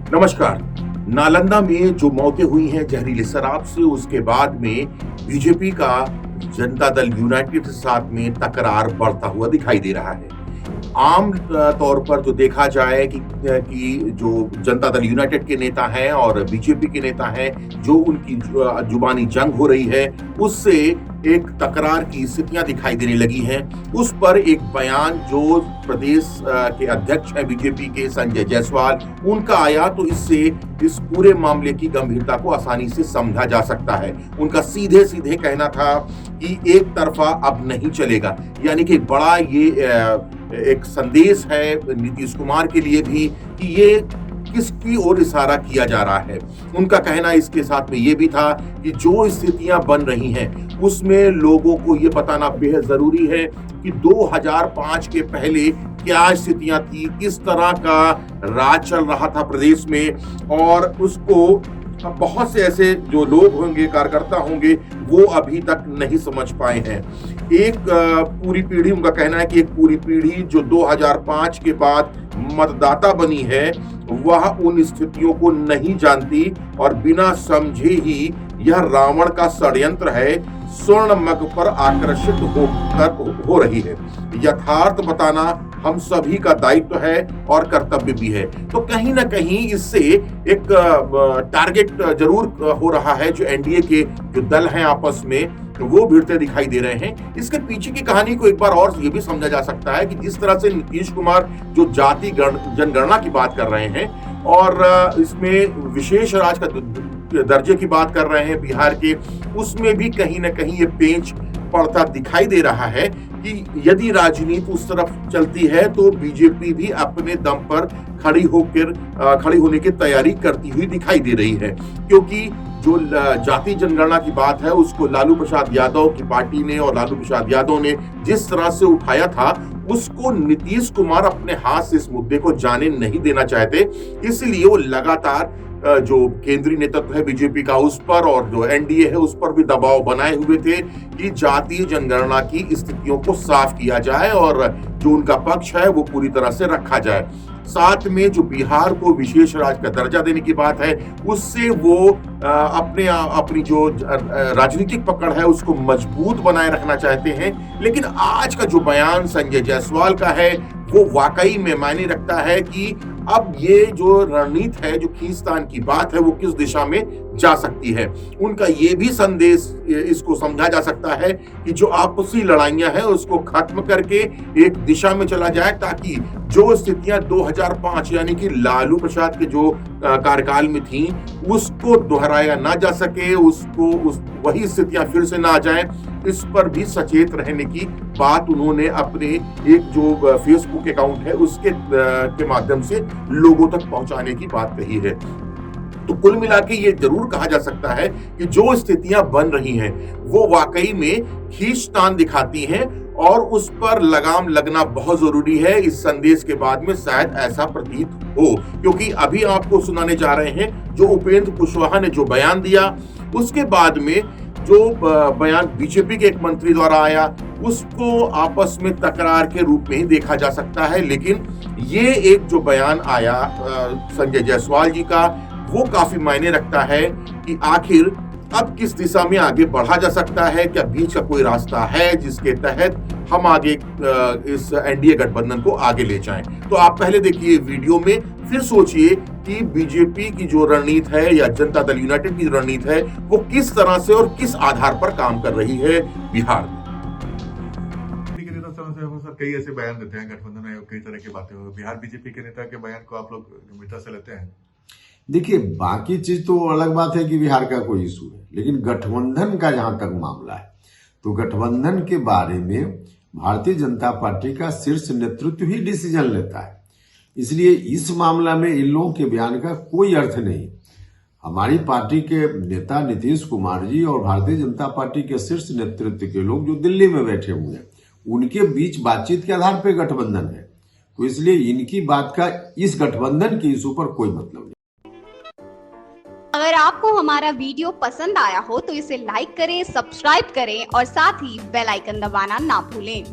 नमस्कार। नालंदा में जो मौतें हुई हैं जहरीली शराब से, उसके बाद में बीजेपी का जनता दल यूनाइटेड के साथ में तकरार बढ़ता हुआ दिखाई दे रहा है। आम तौर पर जो देखा जाए कि जो जनता दल यूनाइटेड के नेता हैं और बीजेपी के नेता हैं, जो उनकी जुबानी जंग हो रही है, उससे एक तकरार की स्थितियां दिखाई देने लगी हैं। उस पर एक बयान जो प्रदेश के अध्यक्ष हैं बीजेपी के संजय जायसवाल, उनका आया, तो इससे इस पूरे मामले की गंभीरता को आसानी से समझा जा सकता है। उनका सीधे सीधे कहना था कि एक तरफा अब नहीं चलेगा, यानी कि बड़ा ये एक संदेश है नीतीश कुमार के लिए भी कि ये किसकी ओर इशारा किया जा रहा है। उनका कहना इसके साथ में ये भी था कि जो स्थितियां बन रही हैं उसमें लोगों को ये बताना बेहद जरूरी है कि 2005 के पहले क्या स्थितियां थी, किस तरह का राज चल रहा था प्रदेश में, और उसको बहुत से ऐसे जो लोग होंगे, कार्यकर्ता होंगे, वो अभी तक नहीं समझ पाए हैं। एक पूरी पीढ़ी, उनका कहना है कि एक पूरी पीढ़ी जो 2005 के बाद मतदाता बनी है, वह उन स्थितियों को नहीं जानती और बिना समझे ही यह रावण का षड्यंत्र है, स्वर्ण मग पर आकर्षित हो रही है। यथार्थ बताना हम सभी का दायित्व है और कर्तव्य भी है। तो कहीं ना कहीं इससे एक टारगेट जरूर हो रहा है। जो एनडीए के जो दल हैं आपस में, वो भिड़ते दिखाई दे रहे हैं। इसके पीछे की कहानी को एक बार और ये भी समझा जा सकता है कि जिस तरह से नीतीश कुमार जो जाति जनगणना की बात कर रहे हैं और इसमें विशेष राज का दर्जे की बात कर रहे हैं बिहार के, उसमें भी कहीं ना कहीं ये पेंच पड़ता दिखाई दे रहा है कि यदि राजनीति उस तरफ चलती है तो बीजेपी भी अपने दम पर खड़ी होने की तैयारी करती हुई दिखाई दे रही है। क्योंकि जो जाति जनगणना की बात है, उसको लालू प्रसाद यादव की पार्टी ने और लालू प्रसाद यादव ने जिस तरह से उठाया था, उसको नीतीश कुमार अपने हाथ से इस मुद्दे को जाने नहीं देना चाहते। इसलिए वो लगातार जो केंद्रीय नेतृत्व है बीजेपी का, उस पर, और जो एनडीए है उस पर भी दबाव बनाए हुए थे कि जातीय जनगणना की स्थितियों को साफ किया जाए और जो उनका पक्ष है वो पूरी तरह से रखा जाए। साथ में जो बिहार को विशेष राज्य का दर्जा देने की बात है, उससे वो अपनी जो राजनीतिक पकड़ है उसको मजबूत बनाए रखना चाहते हैं। लेकिन आज का जो बयान संजय जायसवाल का है, वो वाकई में मायने रखता है कि अब ये जो रणनीति है, जो खींचतान की बात है, वो किस दिशा में जा सकती है। उनका ये भी संदेश इसको समझा जा सकता है कि जो आपसी लड़ाइयां हैं उसको खत्म करके एक दिशा में चला जाए, ताकि जो स्थितियां 2005 यानी कि लालू प्रसाद के जो कार्यकाल में थी, उसको दोहराया ना जा सके, वही स्थितियां फिर से ना आ जाए। इस पर भी सचेत रहने की बात उन्होंने अपने एक जो फेसबुक अकाउंट है उसके के माध्यम से लोगों तक पहुंचाने की बात कही है। तो कुल मिला के ये जरूर कहा जा सकता है कि जो स्थितियां बन रही हैं वो वाकई में खींचतान दिखाती हैं और उस पर लगाम लगना बहुत जरूरी है। इस संदेश के बाद में शायद ऐसा प्रतीत हो, क्योंकि अभी आपको सुनाने जा रहे हैं जो उपेंद्र कुशवाहा ने जो बयान दिया, उसके बाद में जो बयान बीजेपी के एक मंत्री द्वारा आया, उसको आपस में तकरार के रूप में ही देखा जा सकता है। लेकिन ये एक जो बयान आया संजय जायसवाल जी का, वो काफी मायने रखता है कि आखिर अब किस दिशा में आगे बढ़ा जा सकता है। क्या बीच का कोई रास्ता है जिसके तहत हम आगे इस एनडीए गठबंधन को आगे ले जाएं? तो आप पहले देखिए वीडियो में, फिर सोचिए कि बीजेपी की जो रणनीति है या जनता दल यूनाइटेड की रणनीति है, वो किस तरह से और किस आधार पर काम कर रही है बिहार में। सर कई ऐसे बयान देते हैं, गठबंधन आयोग कई तरह की बातें हो, बिहार बीजेपी के नेता के बयान को आप लोग गंभीरता से लेते हैं? देखिए, बाकी चीज तो अलग बात है कि बिहार का कोई इशू है, लेकिन गठबंधन का जहां तक मामला है, तो गठबंधन के बारे में भारतीय जनता पार्टी का शीर्ष नेतृत्व ही डिसीजन लेता है। इसलिए इस मामला में इन लोगों के बयान का कोई अर्थ नहीं। हमारी पार्टी के नेता नीतीश कुमार जी और भारतीय जनता पार्टी के शीर्ष नेतृत्व के लोग जो दिल्ली में बैठे हुए हैं, उनके बीच बातचीत के आधार पर गठबंधन है। तो इसलिए इनकी बात का इस गठबंधन के इशू पर कोई मतलब नहीं। अगर आपको हमारा वीडियो पसंद आया हो तो इसे लाइक करें, सब्सक्राइब करें और साथ ही बेल आइकन दबाना ना भूलें।